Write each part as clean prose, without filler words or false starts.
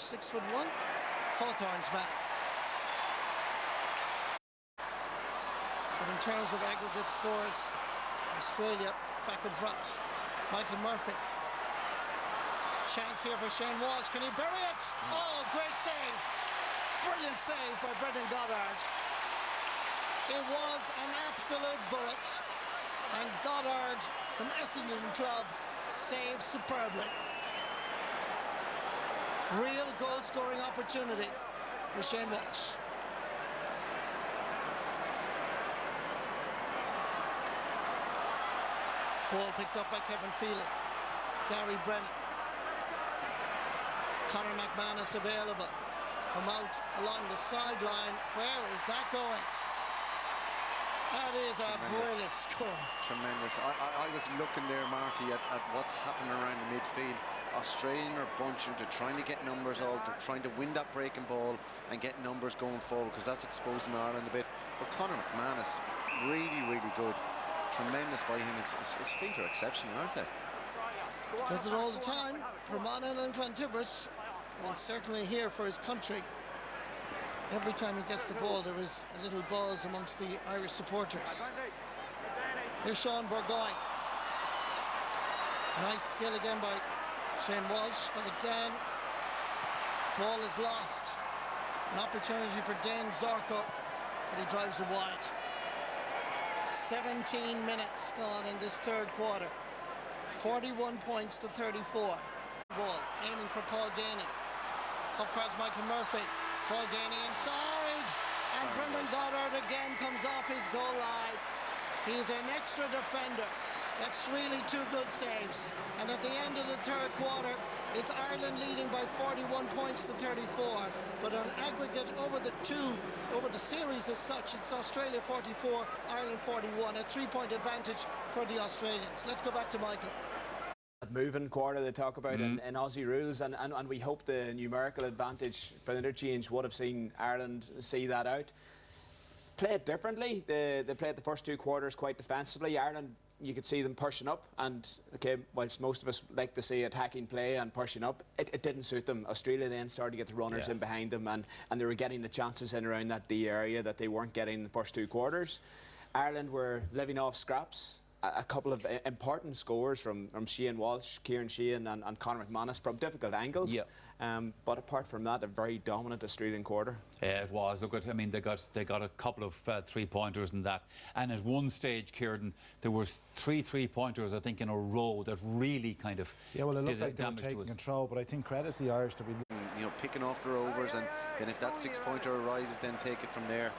6'1", Hawthorne's man. But in terms of aggregate scores, Australia back in front. Michael Murphy. Chance here for Shane Walsh. Can he bury it? Oh, great save. Brilliant save by Brendan Goddard. It was an absolute bullet. And Goddard from Essendon Club saved superbly. Real goal-scoring opportunity for Shane Walsh. Ball picked up by Kevin Phelan. Gary Brennan. Conor McManus available from out along the sideline. Where is that going? That is a brilliant score. Tremendous. I was looking there, Marty, at what's happening around the midfield. Australian are bunching, they're trying to get numbers out, they're trying to win that breaking ball and get numbers going forward, because that's exposing Ireland a bit. But Conor McManus, really, really good. Tremendous by him. His feet are exceptional, aren't they? Does it all the time for Monaghan and Clontibbers, and certainly here for his country. Every time he gets the ball, there is a little buzz amongst the Irish supporters. Here's Sean Burgoyne. Nice skill again by Shane Walsh, but again, ball is lost. An opportunity for Dane Zorko, but he drives it wide. 17 minutes gone in this third quarter. 41 points to 34. Ball aiming for Paul Ganey. Up across Michael Murphy. Paul Ganey inside. And Brendan Goddard again comes off his goal line. He's an extra defender. That's really two good saves. And at the end of the third quarter, it's Ireland leading by 41 points to 34. But on aggregate over the series as such, it's Australia 44, Ireland 41, a 3-point advantage for the Australians. Let's go back to Michael. That moving quarter they talk about in Aussie rules, and we hope the numerical advantage by the interchange would have seen Ireland see that out. Play it differently. They played the first two quarters quite defensively. Ireland, you could see them pushing up, and okay, whilst most of us like to see attacking play and pushing up, it didn't suit them. Australia then started to get the runners in behind them, and they were getting the chances in around that D area that they weren't getting in the first two quarters. Ireland were living off scraps. A couple of important scores from Shane Walsh, Kieran Sheehan and Conor McManus from difficult angles. But apart from that, a very dominant Australian quarter. Yeah, it was. Look, I mean, they got a couple of three-pointers in that. And at one stage, Kieran, there was three three-pointers, I think, in a row that really kind of it looked did like they were damage taking to us. control, but I think credit to the Irish to be... You know, picking off their overs, and then if that 6-pointer arises, then take it from there.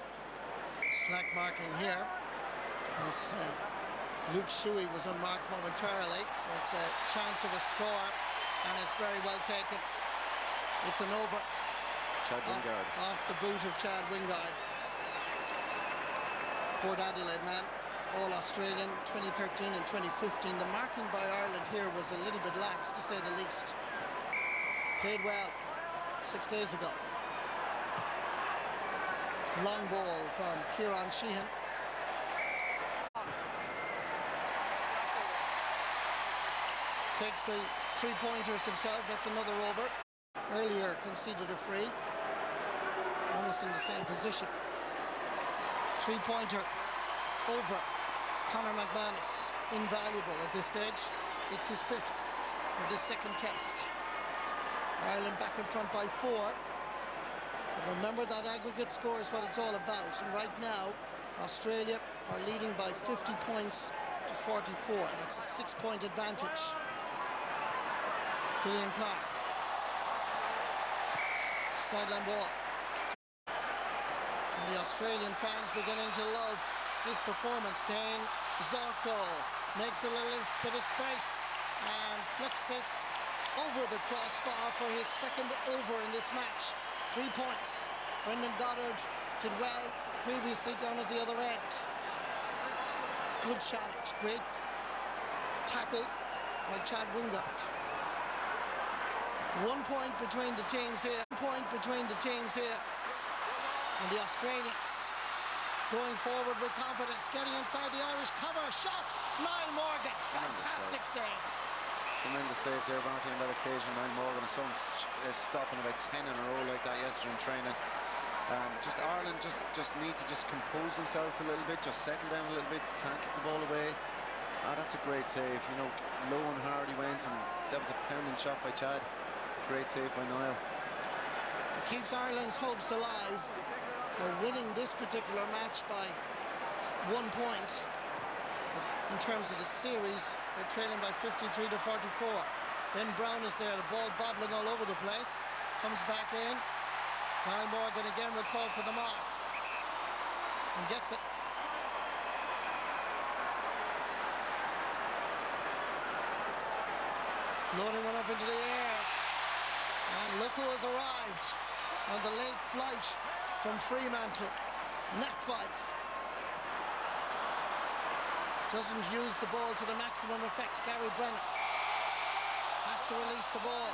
Slack marking here. Luke Shuey was unmarked momentarily. There's a chance of a score, and it's very well taken. It's an over. Chad Wingard. Off the boot of Chad Wingard. Port Adelaide man, all Australian, 2013 and 2015. The marking by Ireland here was a little bit lax, to say the least. Played well 6 days ago. Long ball from Kieran Sheehan. Takes the three-pointers himself. That's another over. Earlier conceded a free. Almost in the same position. Three-pointer over. Conor McManus, invaluable at this stage. It's his fifth of this second test. Ireland back in front by 4. But remember that aggregate score is what it's all about. And right now, Australia are leading by 50 points to 44. That's a 6-point advantage. Killian Clark. Sideline ball. And the Australian fans beginning to love this performance. Dane Zorko makes a little bit of space and flicks this over the crossbar for his second over in this match. 3 points. Brendan Goddard did well previously down at the other end. Good challenge. Great tackle by Chad Wingard. 1 point between the teams here. 1 point between the teams here. And the Australians going forward with confidence, getting inside the Irish cover. Shot! Niall Morgan. Fantastic save. Tremendous save there, Marty, on that occasion. Niall Morgan and Sons stopping about 10 in a row like that yesterday in training. Just Ireland just need to just compose themselves a little bit, just settle down a little bit, can't give the ball away. That's a great save. You know, low and hard he went, and that was a pounding shot by Chad. Great save by Niall. It keeps Ireland's hopes alive. They're winning this particular match by 1 point. But in terms of the series, they're trailing by 53 to 44. Ben Brown is there, the ball bobbling all over the place. Comes back in. Niall Morgan again will call for the mark. And gets it. Floating one up into the air. And look who has arrived on the late flight from Fremantle. Nat Fife. Doesn't use the ball to the maximum effect. Gary Brennan has to release the ball.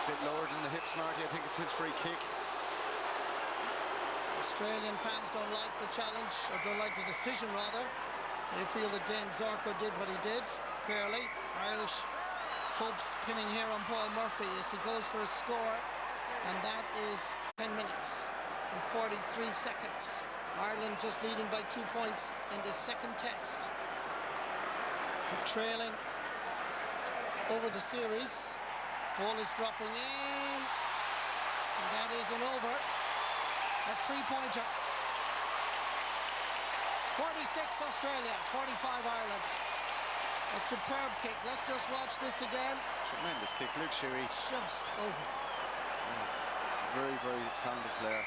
Bit lower than the hips, Marty. I think it's his free kick. Australian fans don't like the challenge, or don't like the decision rather. They feel that Dane Zorko did what he did fairly. Irish hopes pinning here on Paul Murphy as he goes for a score, and that is 10 minutes and 43 seconds. Ireland just leading by 2 points in the second test. But trailing over the series. Ball is dropping in. And that is an over. A three-pointer. 46 Australia, 45 Ireland. A superb kick. Let's just watch this again. Tremendous kick. Luke Shuey. Just over. Very, very talented player.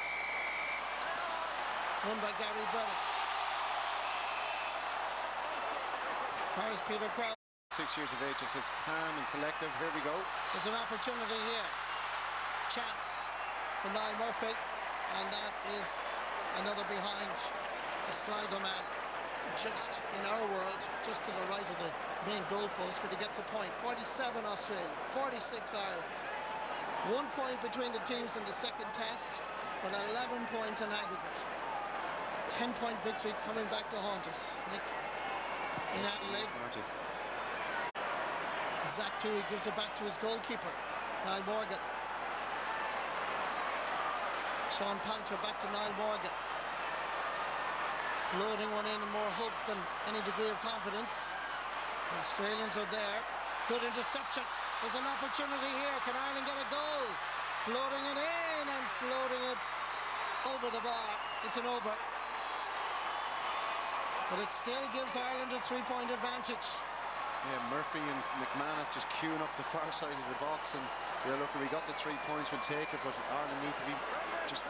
Won by Gary Brennan. Far as Peter Crouch. 6 years of age, just as calm and collective. Here we go. There's an opportunity here. Chance for Niall Murphy. And that is another behind the Sligo man. Just in our world, just to the right of the main goalpost, but he gets a point. 47 Australia, 46 Ireland. 1 point between the teams in the second test, but 11 points in aggregate. 10-point victory coming back to haunt us, Nick, in Adelaide. Marty. Zach Toohey gives it back to his goalkeeper, Niall Morgan. Sean Pounter back to Niall Morgan. Floating one in more hope than any degree of confidence. The Australians are there. Good interception. There's an opportunity here. Can Ireland get a goal? Floating it in and floating it over the bar. It's an over. But it still gives Ireland a 3-point advantage. Yeah, Murphy and McManus just queuing up the far side of the box, and look, we got the 3 points, we'll take it, but Ireland need to be just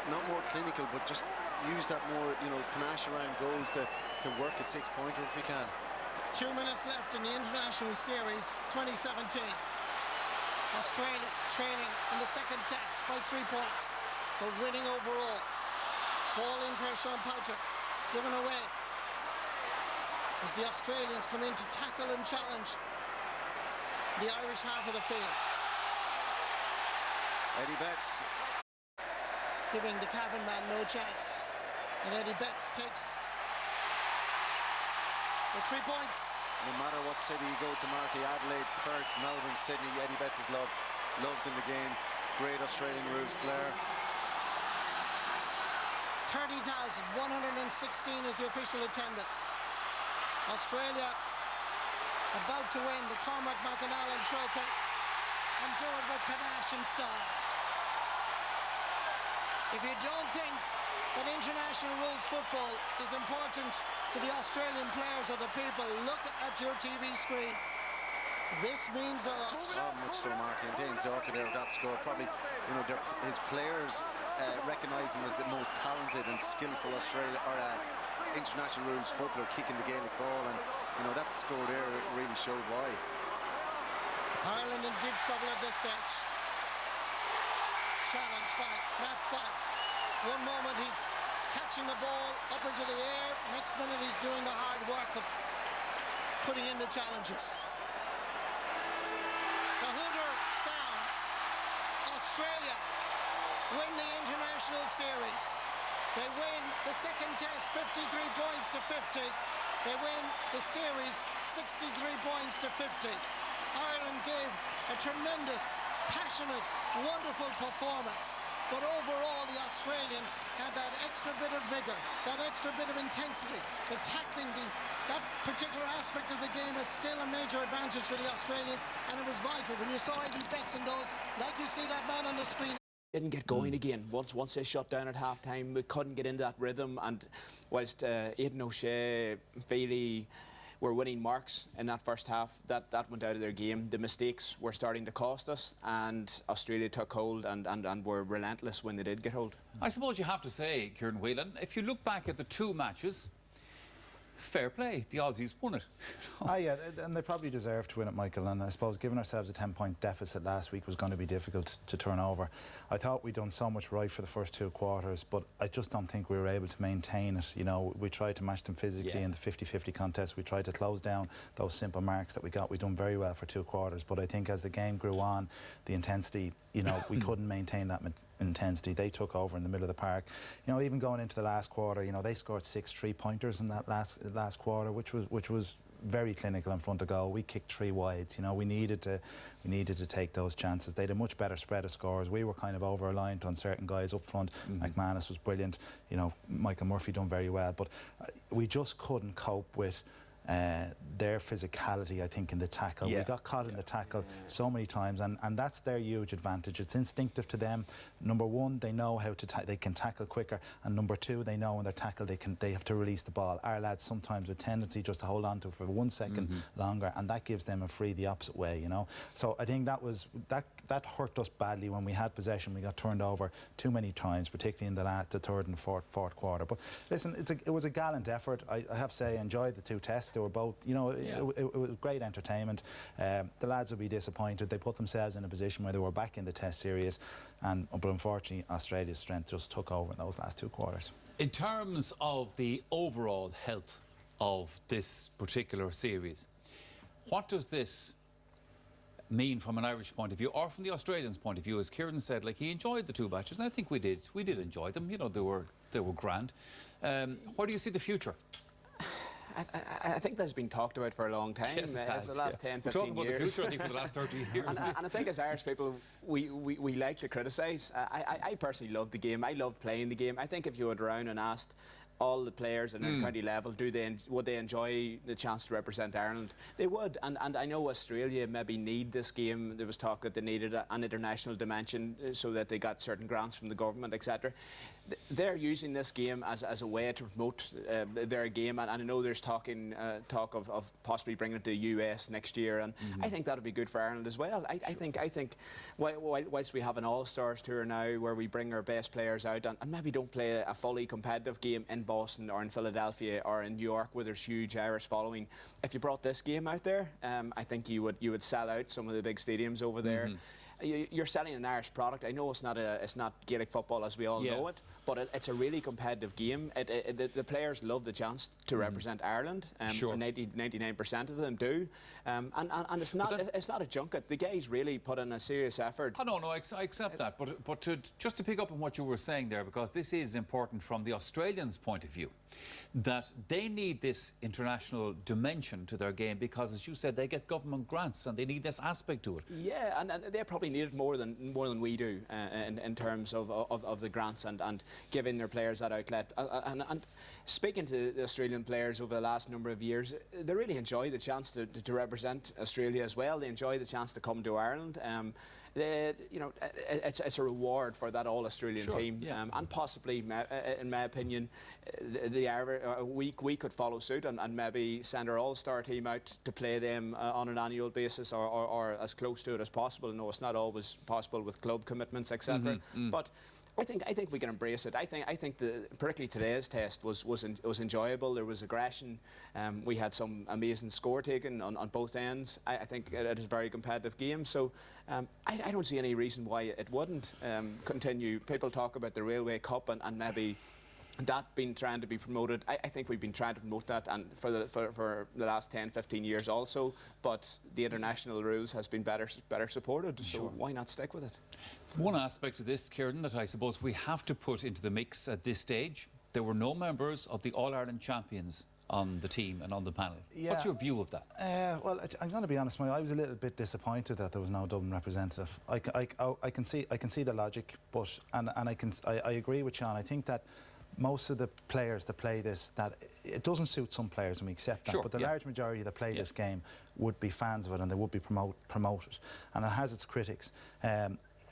not more clinical, but just use that more, panache around goals to work at 6-pointer if we can. 2 minutes left in the international series 2017. Australia trailing in the second test by 3 points, but winning overall. Ball in for Sean Pounter, given away as the Australians come in to tackle and challenge the Irish half of the field. Eddie Betts. Giving the Cavan man no chance. And Eddie Betts takes the 3 points. No matter what city you go to, Marty, Adelaide, Perth, Melbourne, Sydney, Eddie Betts is loved in the game. Great Australian rules player. 30,116 is the official attendance. Australia about to win the Cormac McAnally Trophy and do it with panache and style. If you don't think that international rules football is important to the Australian players or the people, look at your TV screen. This means a lot. Oh, much so, Marty. And Dane Zorko there with that score. Probably, his players recognise him as the most talented and skillful international rules footballer kicking the Gaelic ball, and that score there really showed why. Ireland in deep trouble at this stage. Challenged by Nat Fife. One moment he's catching the ball up into the air, next minute he's doing the hard work of putting in the challenges. The hooter sounds. Australia win the international series. They win the second test 53 points to 50. They win the series 63 points to 50. Ireland gave a tremendous, passionate, wonderful performance. But overall, the Australians had that extra bit of vigour, that extra bit of intensity, the tackling, that particular aspect of the game is still a major advantage for the Australians, and it was vital. When you saw Eddie Betts and those, like you see that man on the screen. Didn't get going again. Once they shut down at half-time, we couldn't get into that rhythm, and whilst Aidan O'Shea, Feely were winning marks in that first half, that went out of their game. The mistakes were starting to cost us, and Australia took hold and were relentless when they did get hold. I suppose you have to say, Kieran Whelan, if you look back at the two matches, fair play, the Aussies won it. Yeah, and they probably deserved to win it, Michael. And I suppose giving ourselves a 10-point deficit last week was going to be difficult to turn over. I thought we'd done so much right for the first two quarters, but I just don't think we were able to maintain it. You know, we tried to match them physically in the 50-50 contest. We tried to close down those simple marks that we got. We done very well for two quarters, but I think as the game grew on, the intensity, you know, we couldn't maintain that intensity. They took over in the middle of the park. You know, even going into the last quarter, you know, they scored 6 3-pointers in that last quarter, which was very clinical in front of goal. We kicked 3 wides. You know, we needed to take those chances. They had a much better spread of scores. We were kind of over-reliant on certain guys up front. McManus was brilliant. You know, Michael Murphy done very well, but we just couldn't cope with their physicality, I think, in the tackle. We got caught in the tackle so many times, and that's their huge advantage. It's instinctive to them. Number one, they know how to they can tackle quicker, and number two, they know when they're tackled they have to release the ball. Our lads sometimes with tendency just to hold on to it for 1 second longer, and that gives them a free the opposite way, you know. So I think that hurt us badly when we had possession. We got turned over too many times, particularly in the third and fourth quarter. But listen, it was a gallant effort. I have to say, I enjoyed the two tests. They were both, you know, it was great entertainment. The lads will be disappointed. They put themselves in a position where they were back in the test series, but unfortunately Australia's strength just took over in those last two quarters. In terms of the overall health of this particular series, what does this mean from an Irish point of view, or from the Australians' point of view? As Kieran said, like, he enjoyed the two matches, and I think we did enjoy them. You know, they were grand. Where do you see the future? I think that's been talked about for a long time. Yes, it has, for the last 10, 15 years. We're talking about the future, I think, for the last 30 years. And I think as Irish people, we like to criticise. I personally love the game. I love playing the game. I think if you went around and asked all the players at county level, would they enjoy the chance to represent Ireland? They would, and I know Australia maybe need this game. There was talk that they needed an international dimension so that they got certain grants from the government, etc. They're using this game as a way to promote their game, and I know there's talk of possibly bringing it to the US next year, and I think that would be good for Ireland as well. I think whilst we have an All-Stars tour now where we bring our best players out and maybe don't play a fully competitive game in Boston or in Philadelphia or in New York where there's huge Irish following, if you brought this game out there, I think you would sell out some of the big stadiums over there. You're selling an Irish product. I know it's not Gaelic football as we all know it, but it's a really competitive game. The players love the chance to represent Ireland. 99% of them do, and it's not a junket. The guys really put in a serious effort. Oh, no, I accept that, but just to pick up on what you were saying there, because this is important from the Australians' point of view, that they need this international dimension to their game because, as you said, they get government grants and they need this aspect to it. Yeah, and they probably need it more than we do in terms of the grants and giving their players that outlet. And speaking to the Australian players over the last number of years, they really enjoy the chance to represent Australia as well. They enjoy the chance to come to Ireland. You know, it's a reward for that all-Australian team, and possibly, in my opinion, we could follow suit and maybe send our all-star team out to play them on an annual basis or as close to it as possible. No, it's not always possible with club commitments, etc. But I think we can embrace it. I think particularly today's test was enjoyable. There was aggression. We had some amazing score taken on both ends. I think it is a very competitive game. So I don't see any reason why it wouldn't continue. People talk about the Railway Cup and maybe that been trying to be promoted. I think we've been trying to promote that and for the last 10, 15 years also, but the international rules has been better supported, so why not stick with it? One aspect of this, Kieran, that I suppose we have to put into the mix at this stage, there were no members of the All-Ireland champions on the team and on the panel. Yeah. What's your view of that? Well, I'm going to be honest, I was a little bit disappointed that there was no Dublin representative. I can see the logic, but I agree with Sean. I think that most of the players that play this, that it doesn't suit some players, and we accept that. Sure, but the large majority that play this game would be fans of it, and they would be promote it. And it has its critics.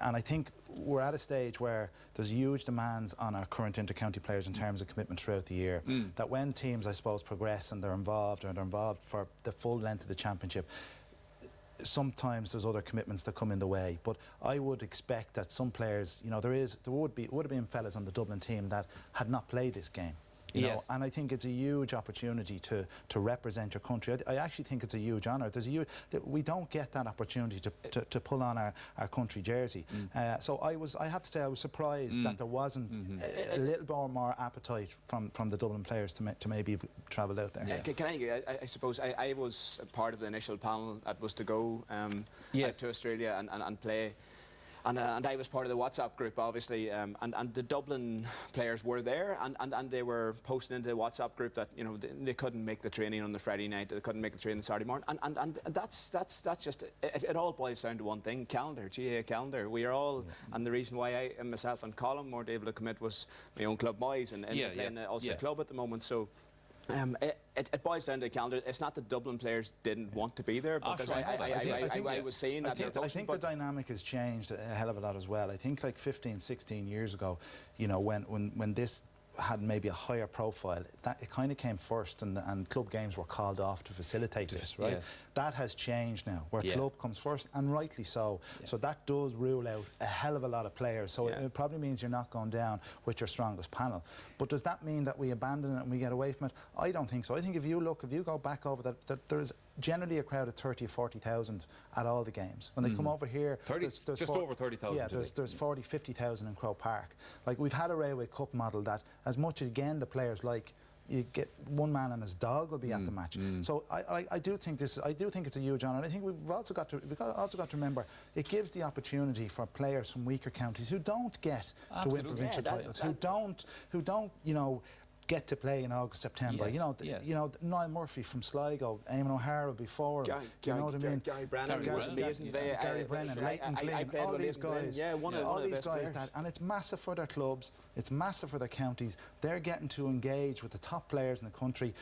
And I think we're at a stage where there's huge demands on our current inter-county players in terms of commitment throughout the year. That when teams, I suppose, progress and they're involved for the full length of the championship, sometimes there's other commitments that come in the way. But I would expect that some players, there would have been fellas on the Dublin team that had not played this game. You know, and I think it's a huge opportunity to represent your country. I actually think it's a huge honour. We don't get that opportunity to pull on our country jersey. So I have to say I was surprised that there wasn't a little more appetite from the Dublin players to maybe travel out there. I suppose I was part of the initial panel that was to go out to Australia and play. And I was part of the WhatsApp group, obviously, and the Dublin players were there, and they were posting into the WhatsApp group that they couldn't make the training on the Friday night, they couldn't make the training on the Saturday morning, and that's just it all boils down to one thing: calendar, GAA calendar. We are all, and the reason why myself and Colin weren't able to commit was my own club Moyes and playing the Ulster club at the moment. So. It boils down to the calendar. It's not that Dublin players didn't want to be there, because I was saying that. I think the dynamic has changed a hell of a lot as well. I think like 15, 16 years ago, when this had maybe a higher profile, that it kind of came first, and club games were called off to facilitate this, right? Yes. That has changed now, where club comes first, and rightly so. So that does rule out a hell of a lot of players. So it probably means you're not going down with your strongest panel. But does that mean that we abandon it and we get away from it? I don't think so. I think if you go back over that there's generally a crowd of 30 or 40,000 at all the games. When they come over here, there's over 30,000. Yeah, there's 40, 50,000 in Croke Park. Like, we've had a Railway Cup model that, as much as again the players like, you get one man and his dog will be at the match. So I do think it's a huge honour. And I think we've also got to remember it gives the opportunity for players from weaker counties who don't get to win provincial titles, who don't get to play in August, September. Niall Murphy from Sligo, Eamon O'Hara before him. You know what I mean? Gary Brennan was amazing today. Gary Brennan, Leighton Glean, all these guys. All these guys and it's massive for their clubs. It's massive for their counties. They're getting to engage with the top players in the country.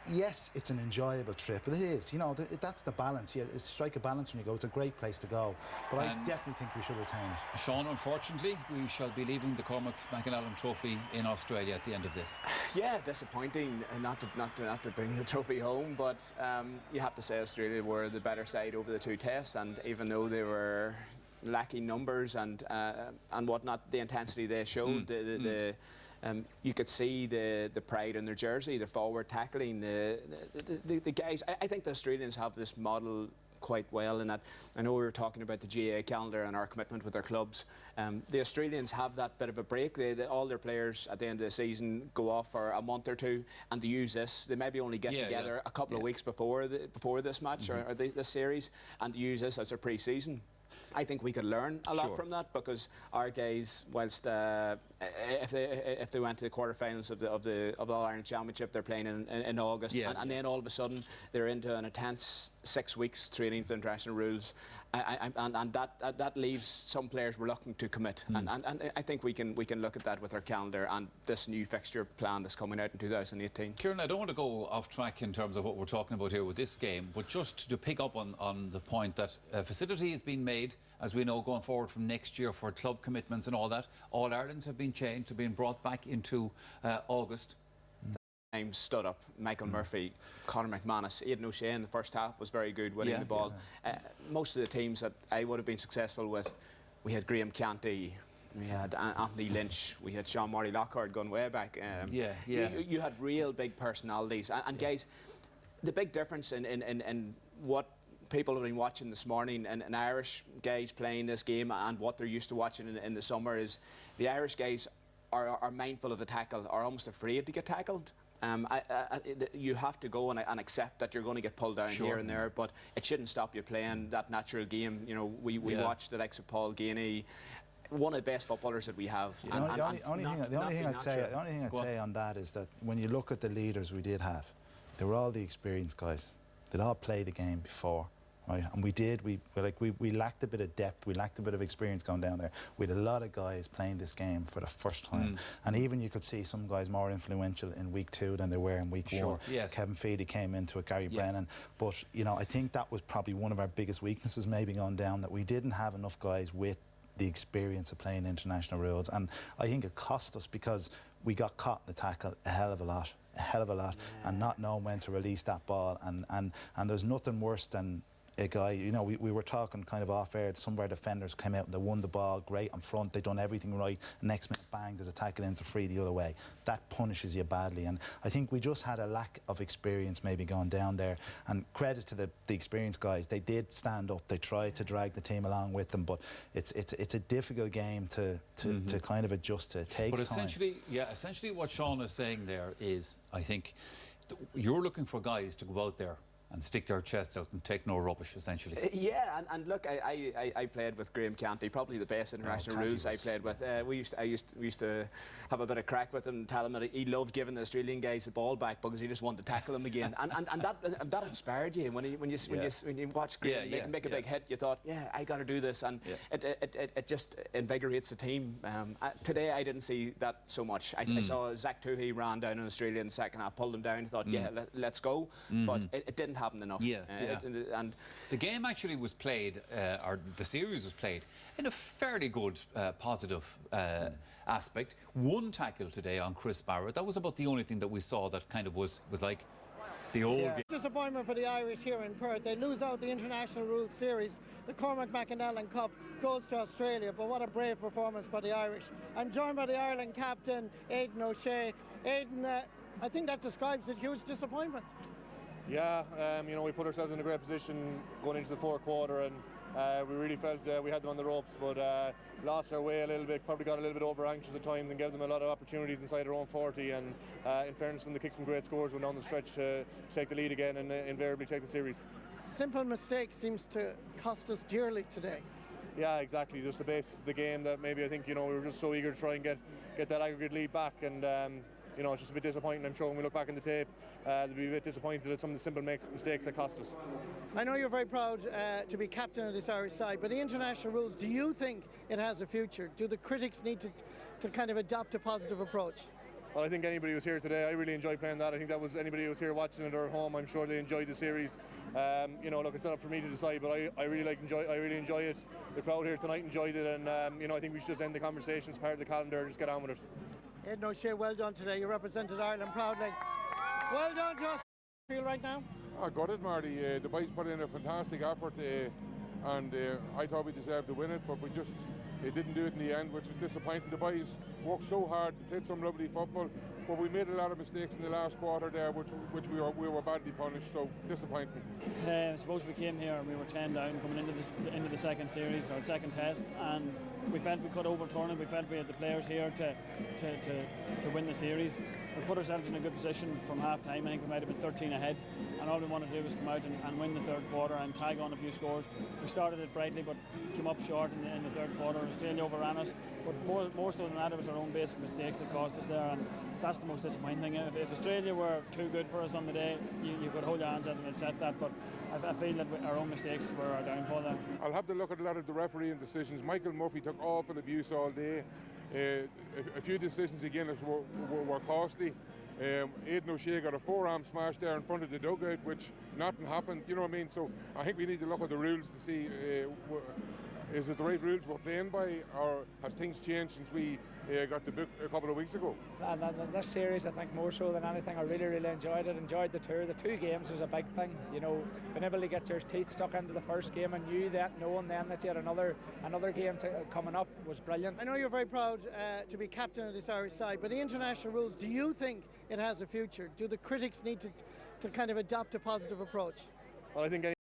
Yes, it's an enjoyable trip, but it is. That's the balance. Yeah, it's strike a balance when you go. It's a great place to go, but I definitely think we should retain it. Sean, unfortunately, we shall be leaving the Cormac McAnallen Trophy in Australia at the end of this. Yeah, disappointing not to bring the trophy home, but you have to say Australia were the better side over the two tests, and even though they were lacking numbers and whatnot, the intensity they showed, you could see the pride in their jersey, their forward tackling, the guys. I think the Australians have this model quite well in that. I know we were talking about the GAA calendar and our commitment with our clubs. The Australians have that bit of a break. All their players at the end of the season go off for a month or two, and they use this. They maybe only get together a couple of weeks before this match or this series, and use this as their pre-season. I think we could learn a lot from that, because our guys, whilst if they went to the quarterfinals of the All-Ireland Championship, they're playing in August, and then all of a sudden they're into an intense 6 weeks training for international rules, and that leaves some players reluctant to commit, and I think we can look at that with our calendar and this new fixture plan that's coming out in 2018. Kieran, I don't want to go off track in terms of what we're talking about here with this game, but just to pick up on the point that a facility is being made, as we know, going forward from next year for club commitments and all that. All Irelands have been changed, have been brought back into August. Names stood up: Michael Murphy, Conor McManus, Aidan O'Shea in the first half was very good winning the ball. Most of the teams that I would have been successful with, we had Graham Canty, we had Anthony Lynch, we had Sean Marty Lockhart going way back. You had real big personalities, and guys, the big difference in what people have been watching this morning and Irish guys playing this game and what they're used to watching in the summer is the Irish guys are mindful of the tackle, are almost afraid to get tackled. You have to go and accept that you're going to get pulled down here and there, but it shouldn't stop you playing that natural game. We watched the likes of Paul Geaney, one of the best footballers that we have. The only thing I'd say on that is that when you look at the leaders we did have, they were all the experienced guys. They'd all played the game before. Right, and we lacked a bit of depth, we lacked a bit of experience going down there. We had a lot of guys playing this game for the first time, and even you could see some guys more influential in week 2 than they were in week 1. Yes. Kevin Feedy came into it, Gary Brennan, but you know, I think that was probably one of our biggest weaknesses, maybe going down, that we didn't have enough guys with the experience of playing international rules, and I think it cost us because we got caught in the tackle a hell of a lot, and not knowing when to release that ball, and there's nothing worse than a guy, you know, we were talking kind of off air, some of our defenders came out and they won the ball, great on front, they'd done everything right, next minute bang, there's a tackle into free the other way. That punishes you badly, and I think we just had a lack of experience maybe going down there, and credit to the experienced guys, they did stand up, they tried to drag the team along with them, but it's a difficult game to kind of adjust to. It takes but essentially, time. Essentially what Sean is saying there is, I think, you're looking for guys to go out there and stick their chests out and take no rubbish, essentially. Yeah, and look, I played with Graham Canty, probably the best international rules I played with. We used to have a bit of crack with him, tell him that he loved giving the Australian guys the ball back because he just wanted to tackle them again, and that inspired you when you watch Graham make a big hit. You thought, yeah, I got to do this, and it just invigorates the team. Today I didn't see that so much. I saw Zach Toohey ran down in Australia in the second half, pulled him down. Thought, let's go, but it didn't happen enough. And the game actually was played, or the series was played, in a fairly good, positive aspect. One tackle today on Chris Barrett. That was about the only thing that we saw that kind of was like the old game. Disappointment for the Irish here in Perth. They lose out the International Rules Series. The Cormac McAnally Cup goes to Australia, but what a brave performance by the Irish. I'm joined by the Ireland captain, Aidan O'Shea. Aidan, I think that describes a huge disappointment. Yeah, you know, we put ourselves in a great position going into the fourth quarter, and we really felt we had them on the ropes, but lost our way a little bit, probably got a little bit over anxious at times and gave them a lot of opportunities inside their own 40, and in fairness, when they kicked some great scores, went down the stretch to take the lead again and invariably take the series. Simple mistake seems to cost us dearly today. Yeah, exactly. Just the base of the game that maybe I think, you know, we were just so eager to try and get that aggregate lead back, and you know, it's just a bit disappointing. I'm sure when we look back in the tape, they'll be a bit disappointed at some of the simple mistakes that cost us. I know you're very proud to be captain of this Irish side, but the international rules, do you think it has a future? Do the critics need to kind of adopt a positive approach? Well, I think anybody who's here today, I really enjoyed playing that. I think that was anybody who was here watching it or at home, I'm sure they enjoyed the series. You know, look, it's not up for me to decide, but I really enjoy it. The crowd here tonight enjoyed it, and you know, I think we should just end the conversation as part of the calendar and just get on with it. Aidan O'Shea, well done today. You represented Ireland proudly. Well done, Josh. Feel right now? I got it, Marty. The boys put in a fantastic effort, and I thought we deserved to win it, but they didn't do it in the end, which is disappointing. The boys worked so hard, played some lovely football, but we made a lot of mistakes in the last quarter there, which we were badly punished. So disappointing. I suppose we came here and we were 10 down coming into the second series or second test, and we felt we could overturn it. We felt we had the players here to win the series. We put ourselves in a good position from half time. I think we might have been 13 ahead, and all we wanted to do was come out and win the third quarter and tag on a few scores. We started it brightly but came up short in the third quarter. Australia overran us, but more so than that, it was our own basic mistakes that cost us there, and that's the most disappointing thing. If Australia were too good for us on the day, you could hold your hands out and accept that, but I feel that our own mistakes were our downfall there. I'll have to look at a lot of the refereeing decisions. Michael Murphy took awful abuse all day. A few decisions again were costly. Aidan O'Shea got a forearm smash there in front of the dugout, which nothing happened. You know what I mean? So I think we need to look at the rules to see is it the right rules we're playing by, or has things changed since we got the book a couple of weeks ago? And this series, I think more so than anything, I really enjoyed it. Enjoyed the tour. The 2 games was a big thing. You know, being able to get your teeth stuck into the first game and knew that, knowing then that you had another game coming up was brilliant. I know you're very proud to be captain of this Irish side, but the international rules, do you think it has a future? Do the critics need to kind of adopt a positive approach? Well, I think